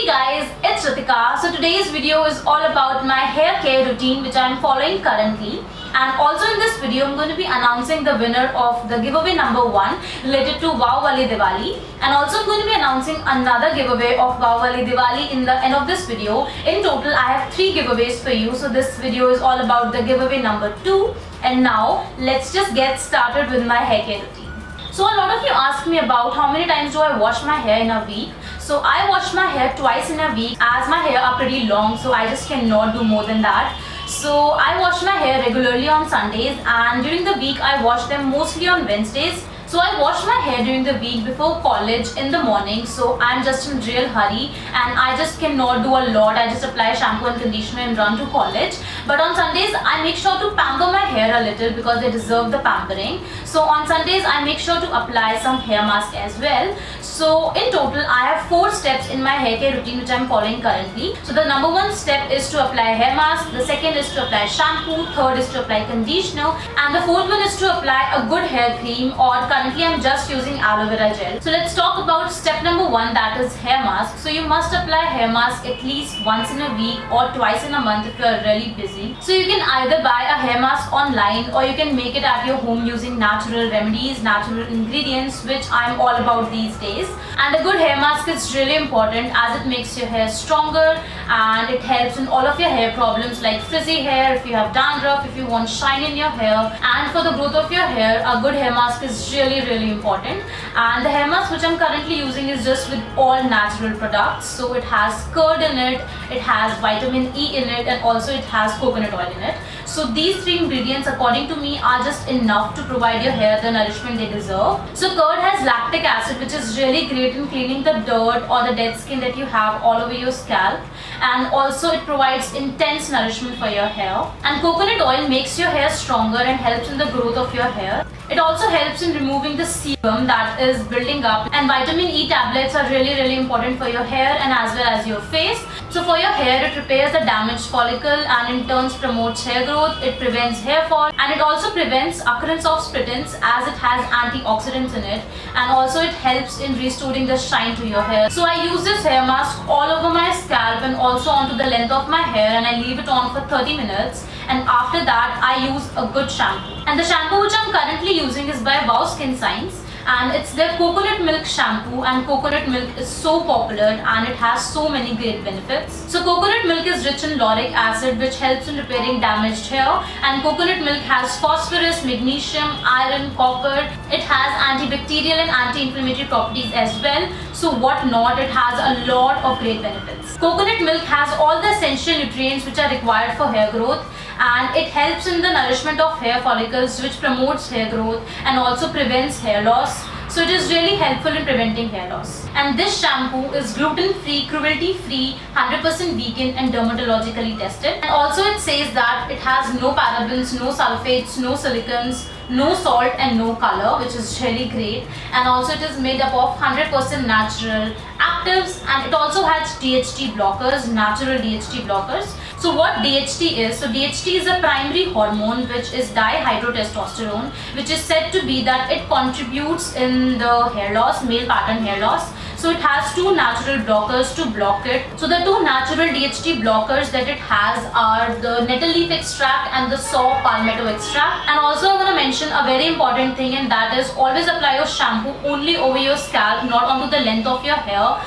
Hey guys, it's Ritika. So today's video is all about my hair care routine which I am following currently. And also in this video, I'm going to be announcing the winner of the giveaway number 1 related to Wow Wali Diwali. And also I'm going to be announcing another giveaway of Wow Wali Diwali in the end of this video. In total, I have 3 giveaways for you. So this video is all about the giveaway number 2. And now, let's just get started with my hair care routine. So a lot of you ask me about how many times do I wash my hair in a week. So I wash my hair twice in a week as my hair are pretty long, so I just cannot do more than that. So I wash my hair regularly on Sundays, and during the week I wash them mostly on Wednesdays. So I wash my hair during the week before college in the morning, so I'm just in real hurry and I just cannot do a lot. I just apply shampoo and conditioner and run to college. But on Sundays I make sure to pamper my hair a little because they deserve the pampering. So on Sundays I make sure to apply some hair mask as well. So in total I have 4 steps in my hair care routine which I am following currently. So the number 1 step is to apply hair mask, the second is to apply shampoo, third is to apply conditioner, and the fourth one is to apply a good hair cream, or currently I'm just using aloe vera gel. So let's talk about step number 1, that is hair mask. So you must apply hair mask at least once in a week or twice in a month if you are really busy. So you can either buy a hair mask online or you can make it at your home using natural remedies, natural ingredients, which I'm all about these days. And a good hair mask is really important as it makes your hair stronger and it helps in all of your hair problems like frizzy hair, if you have dandruff, if you want shine in your hair, and for the growth of your hair, a good hair mask is really important. And the hair mask which I'm currently using is just with all natural products. So it has curd in it, it has vitamin E in it, and also it has coconut oil in it. So these 3 ingredients according to me are just enough to provide your hair the nourishment they deserve. So curd has lactic acid which is really great in cleaning the dirt or the dead skin that you have all over your scalp, and also it provides intense nourishment for your hair. And coconut oil makes your hair stronger and helps in the growth of your hair. It also helps in removing the sebum that is building up, and vitamin E tablets are really important for your hair and as well as your face. So for your hair, it repairs the damaged follicle and in turn promotes hair growth, it prevents hair fall, and it also prevents occurrence of split-ends as it has antioxidants in it, and also it helps in restoring the shine to your hair. So I use this hair mask all over my scalp and also onto the length of my hair, and I leave it on for 30 minutes, and after that I use a good shampoo. And the shampoo which I'm currently using is by Wow Skin Science, and it's their coconut milk shampoo, and coconut milk is so popular and it has so many great benefits. So coconut milk is rich in lauric acid which helps in repairing damaged hair, and coconut milk has phosphorus, magnesium, iron, copper. It has antibacterial and anti-inflammatory properties as well. So what not, it has a lot of great benefits. Coconut milk has all the essential nutrients which are required for hair growth, and it helps in the nourishment of hair follicles which promotes hair growth and also prevents hair loss. So it is really helpful in preventing hair loss. And this shampoo is gluten-free, cruelty-free, 100% vegan and dermatologically tested. And also it says that it has no parabens, no sulfates, no silicons, no salt and no color, which is really great. And also it is made up of 100% natural actives, and it also has DHT blockers, natural DHT blockers. So what DHT is? So DHT is a primary hormone which is dihydrotestosterone, which is said to be that it contributes in the hair loss, male pattern hair loss. So it has 2 natural blockers to block it. So the 2 natural DHT blockers that it has are the nettle leaf extract and the saw palmetto extract. And also I'm going to mention a very important thing, and that is always apply your shampoo only over your scalp, not onto the length of your hair.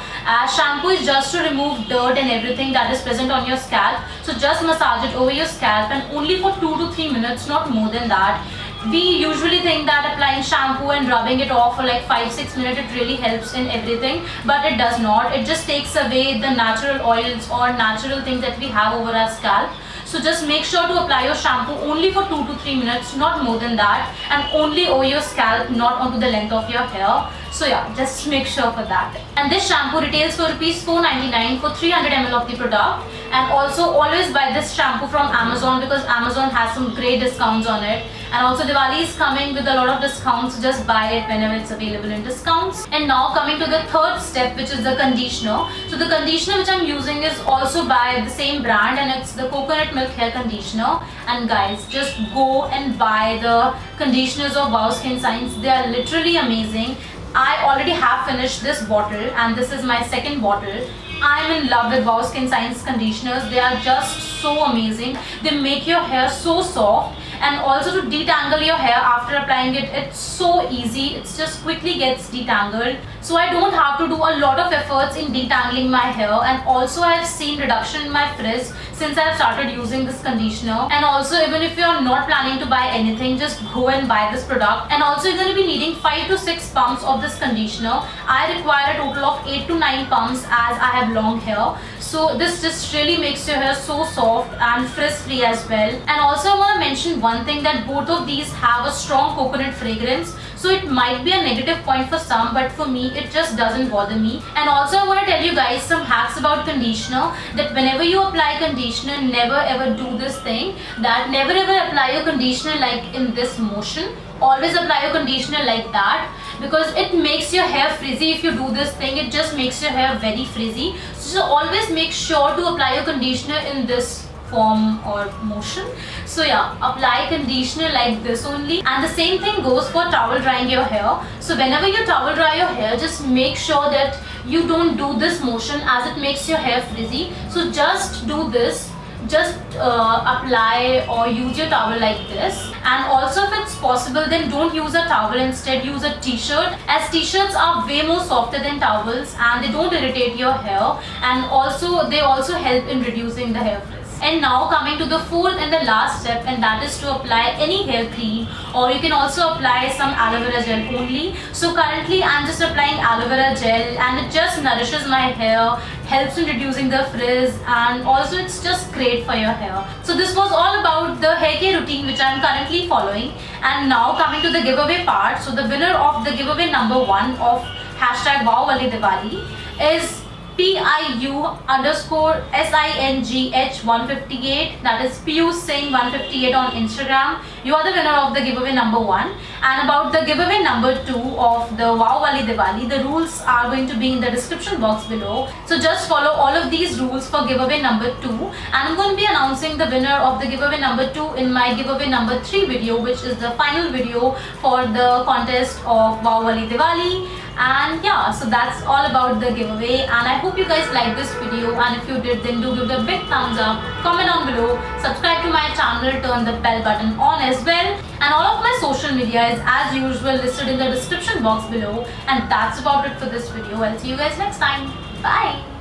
Shampoo is just to remove dirt and everything that is present on your scalp. So just massage it over your scalp and only for 2 to 3 minutes, not more than that. We usually think that applying shampoo and rubbing it off for like 5-6 minutes it really helps in everything, but it does not. It just takes away the natural oils or natural things that we have over our scalp. So just make sure to apply your shampoo only for 2 to 3 minutes, not more than that, and only over your scalp, not onto the length of your hair. So yeah, just make sure for that. And this shampoo retails for rupees 4.99 for 300 ml of the product. And also always buy this shampoo from Amazon because Amazon has some great discounts on it. And also Diwali is coming with a lot of discounts, so just buy it whenever it's available in discounts. And now coming to the third step, which is the conditioner. So the conditioner which I'm using is also by the same brand, and it's the coconut milk hair conditioner. And guys, just go and buy the conditioners of Wow Skin Science. They are literally amazing. I already have finished this bottle, and this is my second bottle. I'm in love with Wow Skin Science conditioners. They are just so amazing. They make your hair so soft, and also to detangle your hair after applying it, it's so easy. It just quickly gets detangled. So I don't have to do a lot of efforts in detangling my hair, and also I've seen reduction in my frizz since I've started using this conditioner. And also, even if you're not planning to buy anything, just go and buy this product. And also you're going to be needing 5 to 6 pumps of this conditioner. I require a total of 8 to 9 pumps as I have long hair. So this just really makes your hair so soft and frizz free as well. And also I want to mention one thing, that both of these have a strong coconut fragrance. So it might be a negative point for some, but for me it just doesn't bother me. And also I want to tell you guys some hacks about conditioner, that whenever you apply conditioner, never ever do this thing, that never ever apply your conditioner like in this motion. Always apply your conditioner like that, because it makes your hair frizzy. If you do this thing, it just makes your hair very frizzy. So always make sure to apply your conditioner in this form or motion. So yeah, apply conditioner like this only. And the same thing goes for towel drying your hair. So whenever you towel dry your hair, just make sure that you don't do this motion, as it makes your hair frizzy. So just do this, just apply or use your towel like this. And also, if it's possible, then don't use a towel, instead use a t-shirt, as t-shirts are way more softer than towels and they don't irritate your hair, and also they also help in reducing the hair frizz. And now coming to the fourth and the last step, and that is to apply any hair cream, or you can also apply some aloe vera gel only. So currently I'm just applying aloe vera gel, and it just nourishes my hair, helps in reducing the frizz, and also it's just great for your hair. So this was all about the hair care routine which I'm currently following. And now coming to the giveaway part. So the winner of the giveaway number 1 of hashtag Wowwali Diwali is PIU_SINGH158, that is Piyush Singh 158 on Instagram. You are the winner of the giveaway number 1. And about the giveaway number 2 of the Wowwali Diwali, the rules are going to be in the description box below. So just follow all of these rules for giveaway number 2. And I'm going to be announcing the winner of the giveaway number 2 in my giveaway number 3 video, which is the final video for the contest of Wowwali Diwali. And yeah, so that's all about the giveaway, and I hope you guys liked this video, and if you did, then do give it a big thumbs up, comment down below, subscribe to my channel, turn the bell button on as well. And all of my social media is as usual listed in the description box below. And that's about it for this video. I'll see you guys next time. Bye.